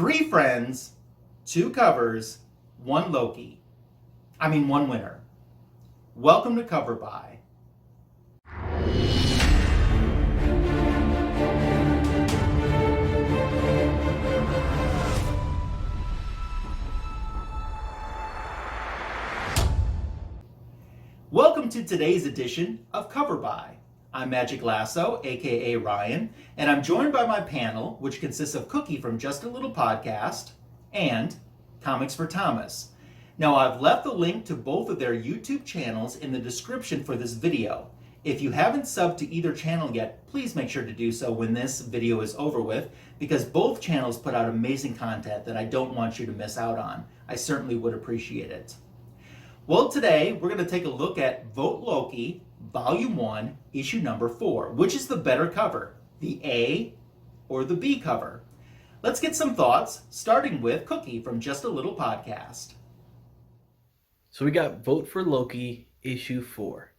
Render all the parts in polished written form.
3 friends, 2 covers, 1 Loki. One winner. Welcome to Cover By. Welcome to today's edition of Cover By. I'm Magic Lasso, aka Ryan, and I'm joined by my panel, which consists of Cookie from Just a Little Podcast and Comics for Thomas. Now, I've left the link to both of their YouTube channels in the description for this video. If you haven't subbed to either channel yet, please make sure to do so when this video is over with, because both channels put out amazing content that I don't want you to miss out on. I certainly would appreciate it. Well, today we're going to take a look at Vote Loki, Volume 1, Issue number 4. Which is the better cover, the A or the B cover? Let's get some thoughts, starting with Cookie from Just a Little Podcast. So we got Vote for Loki, Issue 4.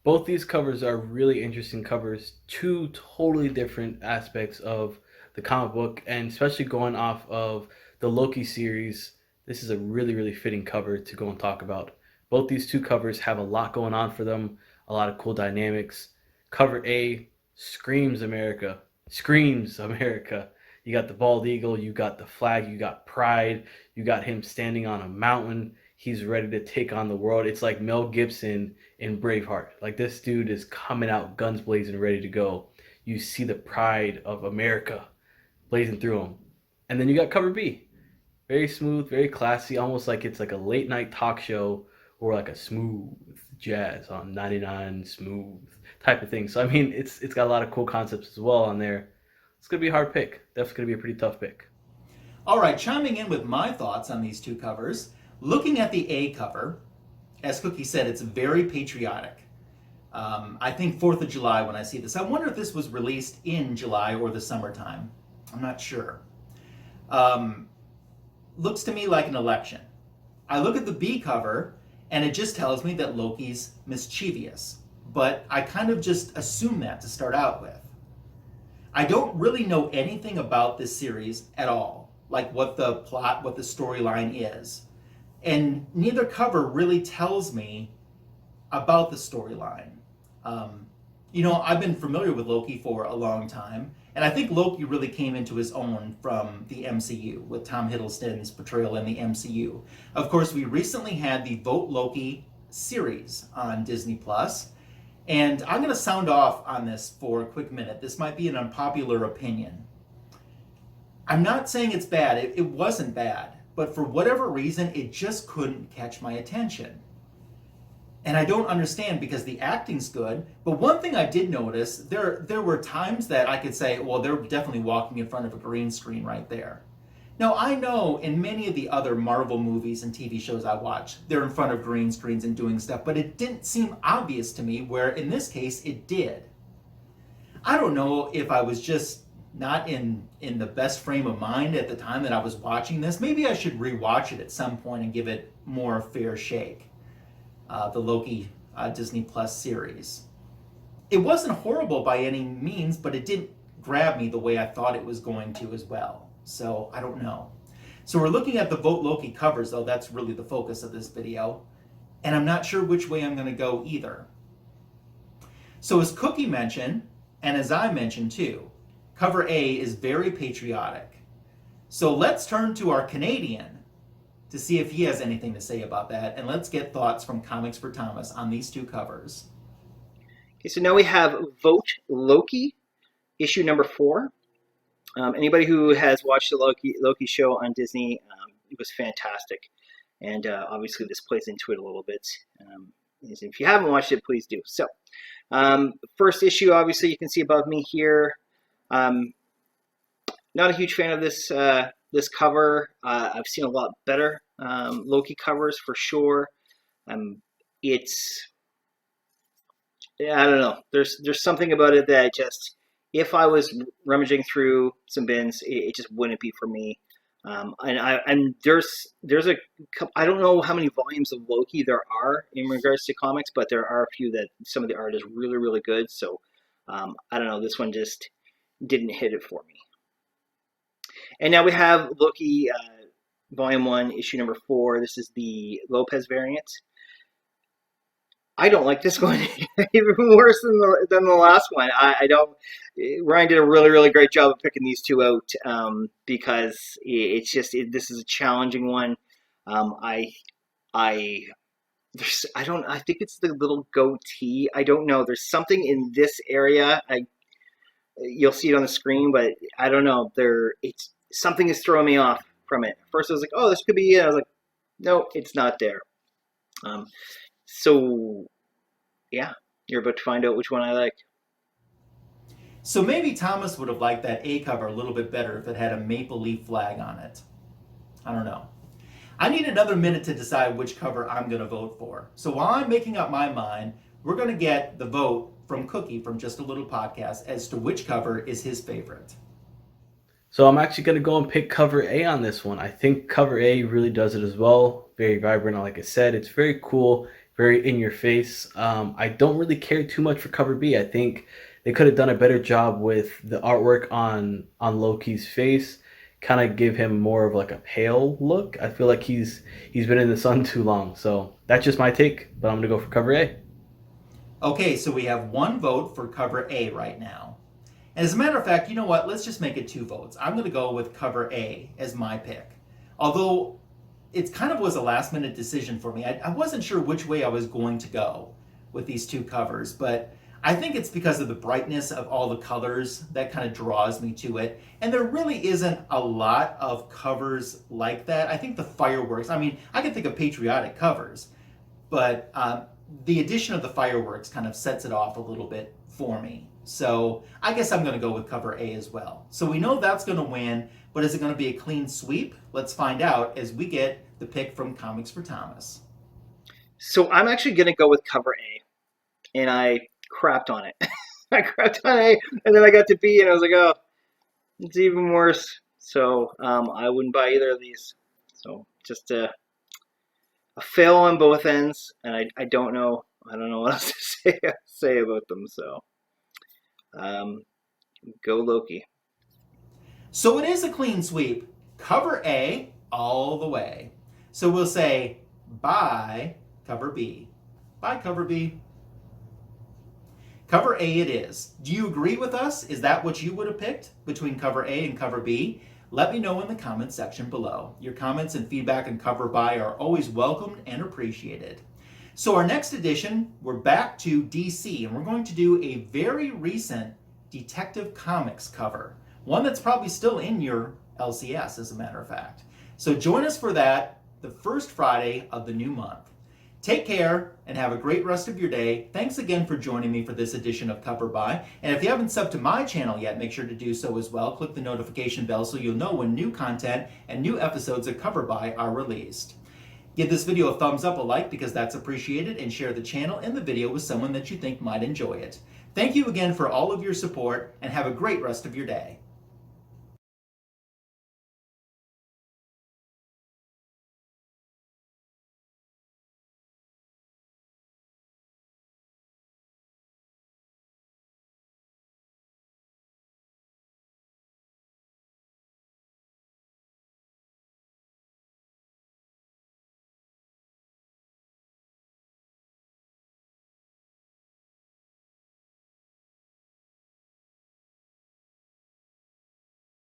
Both these covers are really interesting covers, 2 totally different aspects of the comic book, and especially going off of the Loki series, this is a really fitting cover to go and talk about. Both these 2 covers have a lot going on for them, a lot of cool dynamics. Cover A screams America. You got the bald eagle, you got the flag, you got pride, you got him standing on a mountain. He's ready to take on the world. It's like Mel Gibson in Braveheart. Like, this dude is coming out guns blazing, ready to go. You see the pride of America blazing through him. And then you got cover B. Very smooth, very classy, almost like it's like a late night talk show or like a smooth jazz on 99 smooth type of thing. So it's got a lot of cool concepts as well on there. It's gonna be a hard pick. Definitely gonna be a pretty tough pick. All right, chiming in with my thoughts on these 2 covers. Looking at the A cover, as Cookie said, it's very patriotic. I think 4th of July when I see this. I wonder if this was released in July or the summertime. I'm not sure. Looks to me like an election. I look at the B cover, and it just tells me that Loki's mischievous. But I kind of just assume that to start out with. I don't really know anything about this series at all, like what the plot, what the storyline is. And neither cover really tells me about the storyline. I've been familiar with Loki for a long time, and I think Loki really came into his own from the MCU, with Tom Hiddleston's portrayal in the MCU. Of course, we recently had the Vote Loki series on Disney+, and I'm going to sound off on this for a quick minute. This might be an unpopular opinion. I'm not saying it's bad. It wasn't bad, but for whatever reason, it just couldn't catch my attention. And I don't understand, because the acting's good, but one thing I did notice, there were times that I could say, well, they're definitely walking in front of a green screen right there. Now, I know in many of the other Marvel movies and TV shows I watch, they're in front of green screens and doing stuff, but it didn't seem obvious to me, where in this case, it did. I don't know if I was just not in the best frame of mind at the time that I was watching this. Maybe I should rewatch it at some point and give it more fair shake. The Loki Disney Plus series. It wasn't horrible by any means, but it didn't grab me the way I thought it was going to as well. So I don't know. So we're looking at the Vote Loki covers, though. That's really the focus of this video. And I'm not sure which way I'm going to go either. So as Cookie mentioned, and as I mentioned too, cover A is very patriotic. So let's turn to our Canadian to see if he has anything to say about that. And let's get thoughts from Comics for Thomas on these 2 covers. Okay, so now we have Vote Loki, issue number 4. Anybody who has watched the Loki show on Disney, it was fantastic. And obviously this plays into it a little bit. If you haven't watched it, please do. So, first issue, obviously you can see above me here. Not a huge fan of this this cover. I've seen a lot better Loki covers for sure. I don't know. There's something about it that just, if I was rummaging through some bins, it just wouldn't be for me. And there's a, I don't know how many volumes of Loki there are in regards to comics, but there are a few that some of the art is really good. So I don't know, this one just didn't hit it for me. And now we have Loki, Volume 1, Issue number 4. This is the Lopez variant. I don't like this one even worse than the last one. I don't. Ryan did a really, really great job of picking these two out because it's just this is a challenging one. I don't. I think it's the little goatee. I don't know. There's something in this area. You'll see it on the screen, but I don't know. It's something is throwing me off from it. First, I was like, "Oh, this could be it." I was like, "No, it's not there." So, yeah, you're about to find out which one I like. So maybe Thomas would have liked that A cover a little bit better if it had a maple leaf flag on it. I don't know. I need another minute to decide which cover I'm going to vote for. So while I'm making up my mind, we're going to get the vote from Cookie from Just a Little Podcast as to which cover is his favorite. So I'm actually going to go and pick cover A on this one. I think cover A really does it as well. Very vibrant, like I said. It's very cool, very in your face. I don't really care too much for cover B. I think they could have done a better job with the artwork on Loki's face. Kind of give him more of like a pale look. I feel like he's been in the sun too long. So that's just my take, but I'm going to go for cover A. Okay, so we have one vote for cover A right now. And as a matter of fact, you know what? Let's just make it 2 votes. I'm going to go with cover A as my pick. Although it kind of was a last minute decision for me. I wasn't sure which way I was going to go with these 2 covers, but I think it's because of the brightness of all the colors that kind of draws me to it. And there really isn't a lot of covers like that. I think the fireworks, I mean, I can think of patriotic covers, but the addition of the fireworks kind of sets it off a little bit for me. So I guess I'm going to go with cover A as well. So we know that's going to win, but is it going to be a clean sweep? Let's find out as we get the pick from Comics for Thomas. So I'm actually going to go with cover A, and I crapped on it. I crapped on A, and then I got to B, and I was like, oh, it's even worse. So I wouldn't buy either of these. So just a fail on both ends, and I don't know what else to say about them. So go Loki. So it is a clean sweep. Cover A all the way. So we'll say bye cover B. Bye cover B. Cover A it is. Do you agree with us? Is that what you would have picked between cover A and cover B? Let me know in the comments section below. Your comments and feedback on cover by are always welcomed and appreciated. So our next edition, we're back to DC, and we're going to do a very recent Detective Comics cover. One that's probably still in your LCS, as a matter of fact. So join us for that, the first Friday of the new month. Take care and have a great rest of your day. Thanks again for joining me for this edition of Cover By. And if you haven't subbed to my channel yet, make sure to do so as well. Click the notification bell so you'll know when new content and new episodes of Cover By are released. Give this video a thumbs up, a like, because that's appreciated, and share the channel and the video with someone that you think might enjoy it. Thank you again for all of your support, and have a great rest of your day.